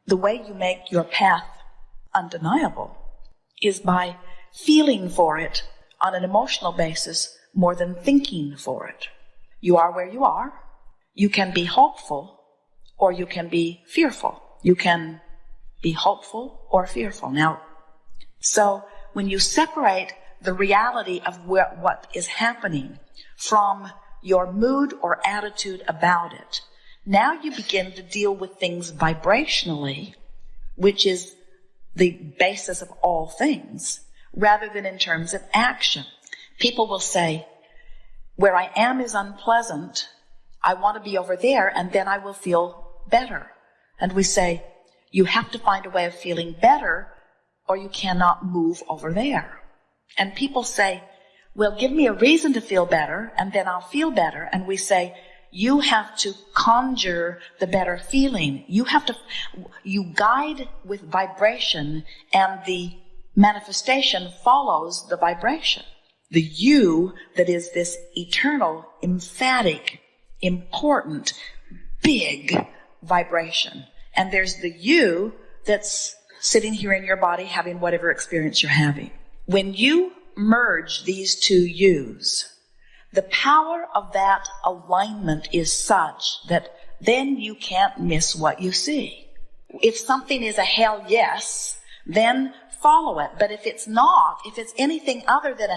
The way you make your path undeniable is by feeling for it on an emotional basis more than thinking for it. You are where you are. You can be hopeful or you can be fearful. You can be hopeful or fearful. Now, so when you separate the reality of what is happening from your mood or attitude about it, now you begin to deal with things vibrationally, which is the basis of all things, rather than in terms of action. People will say, where I am is unpleasant, I want to be over there, and then I will feel better. And we say, you have to find a way of feeling better, or you cannot move over there. And people say, well, give me a reason to feel better, and then I'll feel better. And we say, you have to conjure the better feeling. You guide with vibration, and the manifestation follows the vibration. The you that is this eternal, emphatic, important, big vibration. And there's the you that's sitting here in your body having whatever experience you're having. When you merge these two yous, the power of that alignment is such that then you can't miss what you see. If something is a hell yes, then follow it. But if it's not, if it's anything other than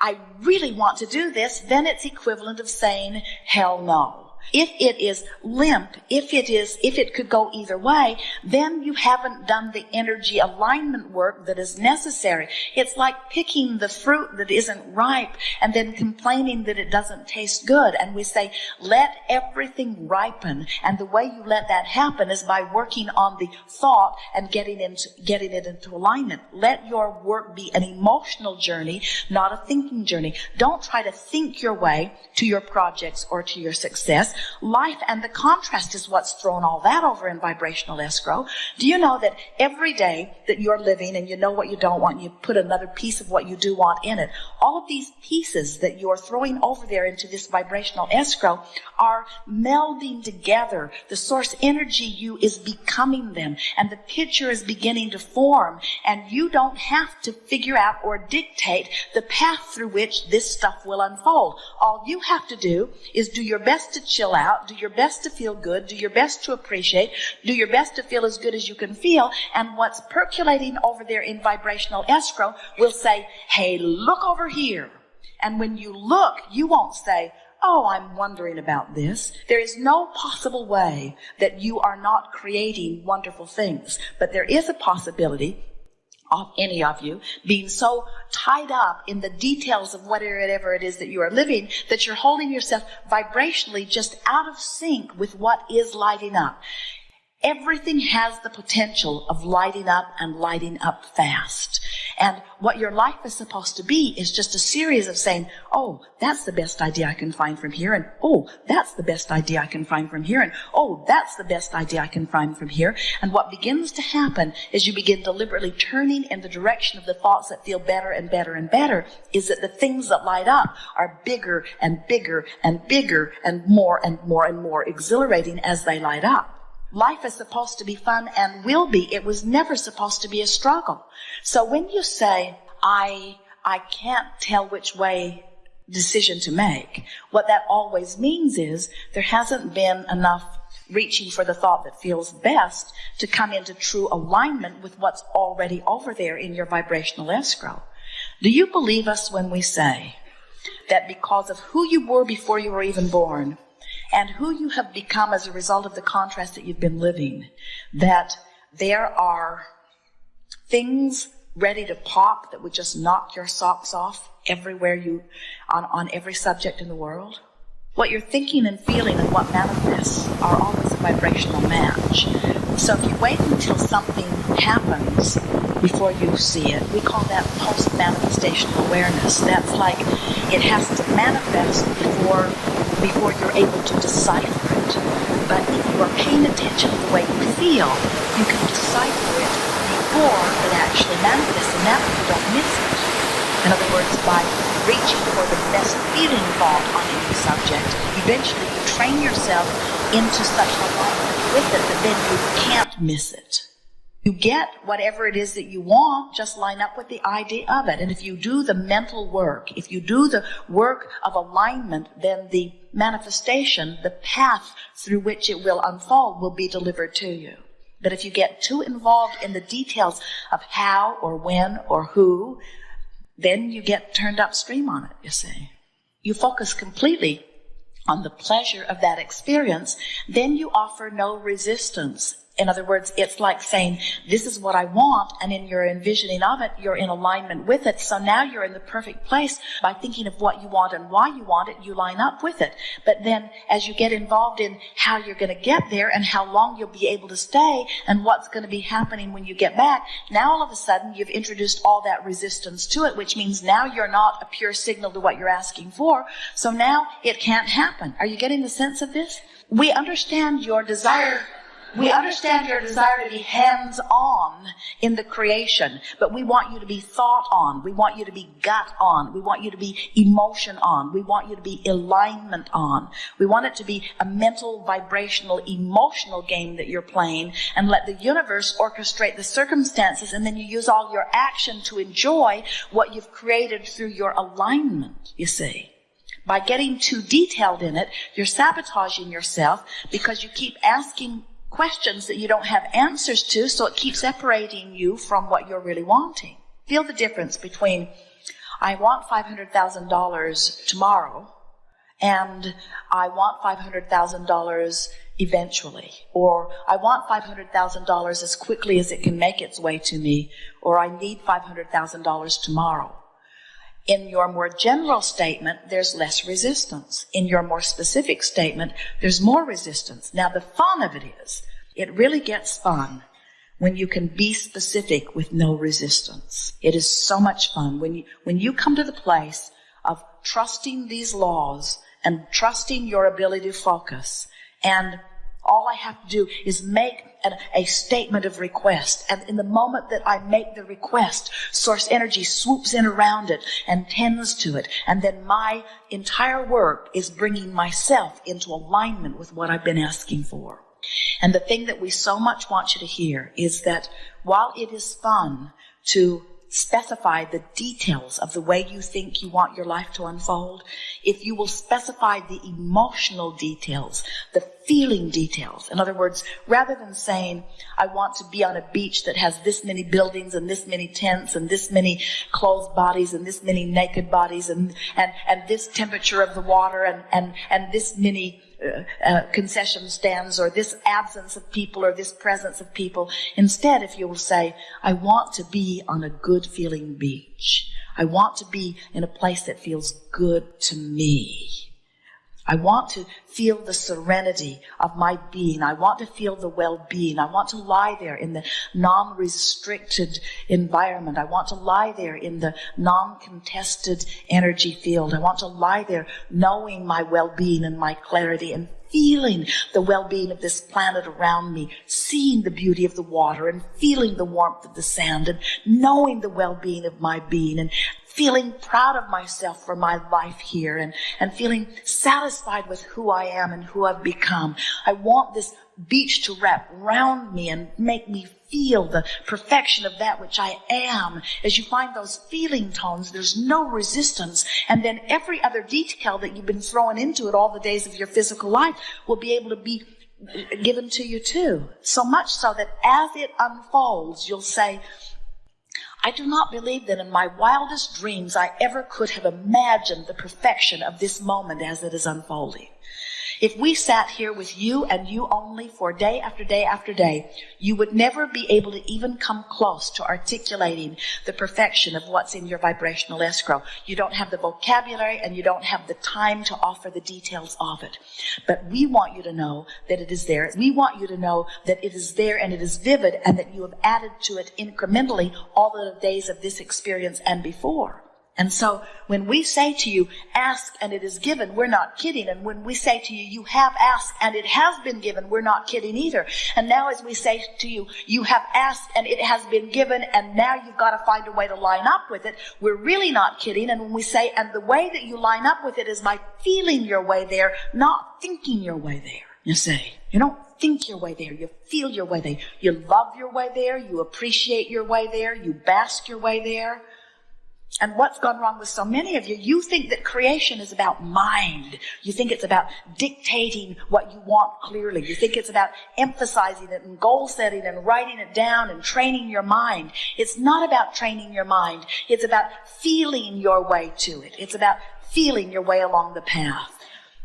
I really want to do this, then it's equivalent of saying hell no. If it is limp, if it could go either way, then you haven't done the energy alignment work that is necessary. It's like picking the fruit that isn't ripe and then complaining that it doesn't taste good. And we say, let everything ripen. And the way you let that happen is by working on the thought and getting it into alignment. Let your work be an emotional journey, not a thinking journey. Don't try to think your way to your projects or to your success. Life and the contrast is what's thrown all that over in vibrational escrow. Do you know that every day that you're living and you know what you don't want, you put another piece of what you do want in it, all of these pieces that you're throwing over there into this vibrational escrow are melding together. The source energy you is becoming them, and the picture is beginning to form, and you don't have to figure out or dictate the path through which this stuff will unfold. All you have to do is do your best to chill out, do your best to feel good, do your best to appreciate, do your best to feel as good as you can feel, and what's percolating over there in vibrational escrow will say, hey, look over here. And when you look, you won't say, oh, I'm wondering about this. There is no possible way that you are not creating wonderful things, but there is a possibility of any of you being so tied up in the details of whatever it is that you are living that you're holding yourself vibrationally just out of sync with what is lighting up. Everything has the potential of lighting up and lighting up fast. And what your life is supposed to be is just a series of saying, oh, that's the best idea I can find from here, and oh, that's the best idea I can find from here, and oh, that's the best idea I can find from here. And what begins to happen is you begin deliberately turning in the direction of the thoughts that feel better and better and better, is that the things that light up are bigger and bigger and bigger and more and more and more exhilarating as they light up. Life is supposed to be fun and will be. It was never supposed to be a struggle. So when you say, I can't tell which way decision to make, what that always means is there hasn't been enough reaching for the thought that feels best to come into true alignment with what's already over there in your vibrational escrow. Do you believe us when we say that because of who you were before you were even born, and who you have become as a result of the contrast that you've been living, that there are things ready to pop that would just knock your socks off everywhere on every subject in the world? What you're thinking and feeling and what manifests are always a vibrational match. So if you wait until something happens before you see it, we call that post-manifestation awareness. That's like it has to manifest before you're able to decipher it. But if you are paying attention to the way you feel, you can decipher it before it actually manifests, and that way you don't miss it. In other words, by reaching for the best feeling thought on any subject, eventually you train yourself into such alignment with it that then you can't miss it. You get whatever it is that you want, just line up with the idea of it. And if you do the mental work, if you do the work of alignment, then the manifestation, the path through which it will unfold, will be delivered to you. But if you get too involved in the details of how or when or who, then you get turned upstream on it, you see. You focus completely on the pleasure of that experience, then you offer no resistance. In other words, it's like saying, this is what I want, and in your envisioning of it, you're in alignment with it. So now you're in the perfect place. By thinking of what you want and why you want it, you line up with it. But then as you get involved in how you're going to get there and how long you'll be able to stay and what's going to be happening when you get back, now all of a sudden you've introduced all that resistance to it, which means now you're not a pure signal to what you're asking for. So now it can't happen. Are you getting the sense of this? We understand your desire. We understand your desire to be hands-on in the creation, but we want you to be thought on. We want you to be gut on. We want you to be emotion on. We want you to be alignment on. We want it to be a mental, vibrational, emotional game that you're playing, and let the universe orchestrate the circumstances, and then you use all your action to enjoy what you've created through your alignment, you see. By getting too detailed in it, you're sabotaging yourself because you keep asking questions that you don't have answers to, so it keeps separating you from what you're really wanting. Feel the difference between, I want $500,000 tomorrow, and I want $500,000 eventually, or I want $500,000 as quickly as it can make its way to me, or I need $500,000 tomorrow. In your more general statement, there's less resistance. In your more specific statement, there's more resistance. Now, the fun of it is, it really gets fun when you can be specific with no resistance. It is so much fun when you come to the place of trusting these laws and trusting your ability to focus, and all I have to do is make a statement of request. And in the moment that I make the request, source energy swoops in around it and tends to it. And then my entire work is bringing myself into alignment with what I've been asking for. And the thing that we so much want you to hear is that while it is fun to specify the details of the way you think you want your life to unfold, if you will specify the emotional details, the feeling details. In other words, rather than saying, I want to be on a beach that has this many buildings and this many tents and this many clothed bodies and this many naked bodies and this temperature of the water and this many concession stands, or this absence of people or this presence of people. Instead, if you will say, I want to be on a good feeling beach. I want to be in a place that feels good to me. I want to feel the serenity of my being. I want to feel the well-being. I want to lie there in the non-restricted environment. I want to lie there in the non-contested energy field. I want to lie there knowing my well-being and my clarity and feeling the well-being of this planet around me, seeing the beauty of the water and feeling the warmth of the sand and knowing the well-being of my being and feeling proud of myself for my life here and feeling satisfied with who I am and who I've become. I want this beach to wrap around me and make me feel the perfection of that which I am. As you find those feeling tones, there's no resistance. And then every other detail that you've been throwing into it all the days of your physical life will be able to be given to you too. So much so that as it unfolds, you'll say, I do not believe that in my wildest dreams I ever could have imagined the perfection of this moment as it is unfolding. If we sat here with you and you only for day after day after day, you would never be able to even come close to articulating the perfection of what's in your vibrational escrow. You don't have the vocabulary and you don't have the time to offer the details of it. But we want you to know that it is there. We want you to know that it is there and it is vivid and that you have added to it incrementally all the days of this experience and before. And so when we say to you, ask and it is given, we're not kidding. And when we say to you, you have asked and it has been given, we're not kidding either. And now as we say to you, you have asked and it has been given, and now you've got to find a way to line up with it, we're really not kidding. And when we say, and the way that you line up with it is by feeling your way there, not thinking your way there. you see. You don't think your way there. You feel your way there. You love your way there. You appreciate your way there. You bask your way there. And what's gone wrong with so many of you, you think that creation is about mind. You think it's about dictating what you want clearly. You think it's about emphasizing it and goal setting and writing it down and training your mind. It's not about training your mind. It's about feeling your way to it. It's about feeling your way along the path.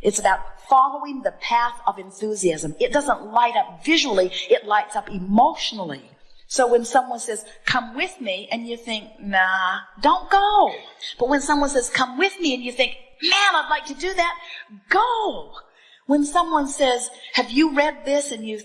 It's about following the path of enthusiasm. It doesn't light up visually. It lights up emotionally. So when someone says, come with me, and you think, nah, don't go. But when someone says, come with me, and you think, man, I'd like to do that, go. When someone says, have you read this, and you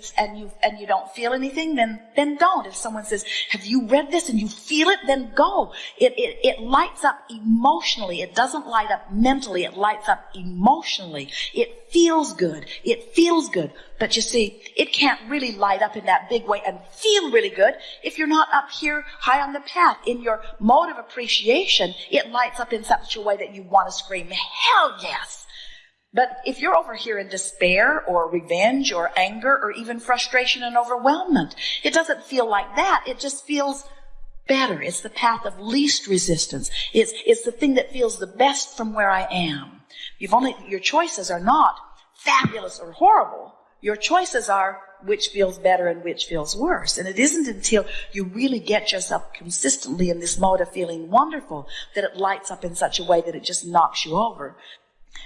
don't feel anything, then don't. If someone says, have you read this and you feel it, then go. It lights up emotionally. It doesn't light up mentally. It lights up emotionally. It feels good. It feels good. But you see, it can't really light up in that big way and feel really good if you're not up here high on the path. In your mode of appreciation, it lights up in such a way that you want to scream, hell yes. But if you're over here in despair or revenge or anger or even frustration and overwhelmment, it doesn't feel like that. It just feels better. It's the path of least resistance. It's the thing that feels the best from where I am. Your choices are not fabulous or horrible. Your choices are which feels better and which feels worse. And it isn't until you really get yourself consistently in this mode of feeling wonderful that it lights up in such a way that it just knocks you over.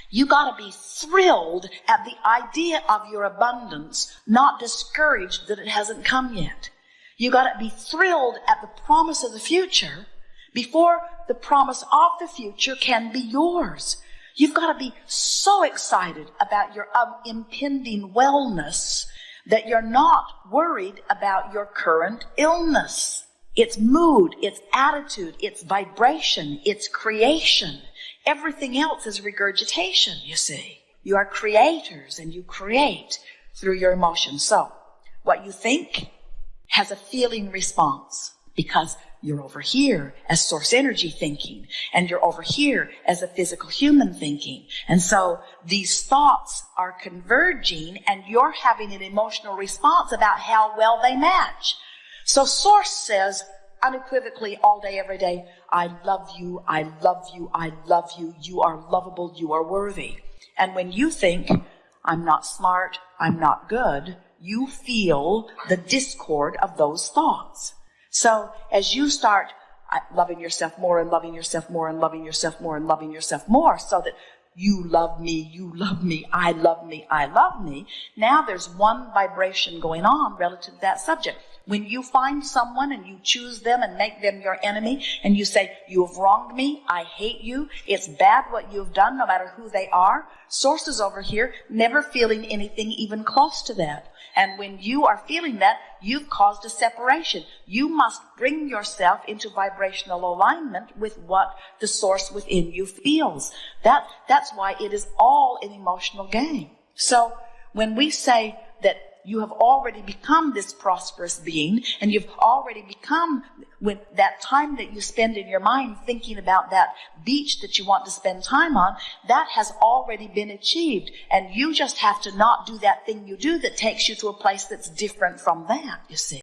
You got to be thrilled at the idea of your abundance, not discouraged that it hasn't come yet. You got to be thrilled at the promise of the future before the promise of the future can be yours. You've got to be so excited about your impending wellness that you're not worried about your current illness. It's mood, it's attitude, it's vibration, it's creation. Everything else is regurgitation, you see. You are creators and you create through your emotions. So, what you think has a feeling response because you're over here as source energy thinking and you're over here as a physical human thinking. And so these thoughts are converging and you're having an emotional response about how well they match. So source says, unequivocally all day, every day, I love you, I love you, I love you, you are lovable, you are worthy. And when you think, I'm not smart, I'm not good, you feel the discord of those thoughts. So as you start loving yourself more and loving yourself more and loving yourself more and loving yourself more so that you love me, I love me, I love me, now there's one vibration going on relative to that subject. When you find someone and you choose them and make them your enemy and you say, you have wronged me, I hate you, it's bad what you've done no matter who they are, source is over here never feeling anything even close to that. And when you are feeling that, you've caused a separation. You must bring yourself into vibrational alignment with what the source within you feels. That's why it is all an emotional game. So when we say that you have already become this prosperous being, and you've already become, with that time that you spend in your mind thinking about that beach that you want to spend time on, that has already been achieved. And you just have to not do that thing you do that takes you to a place that's different from that, you see.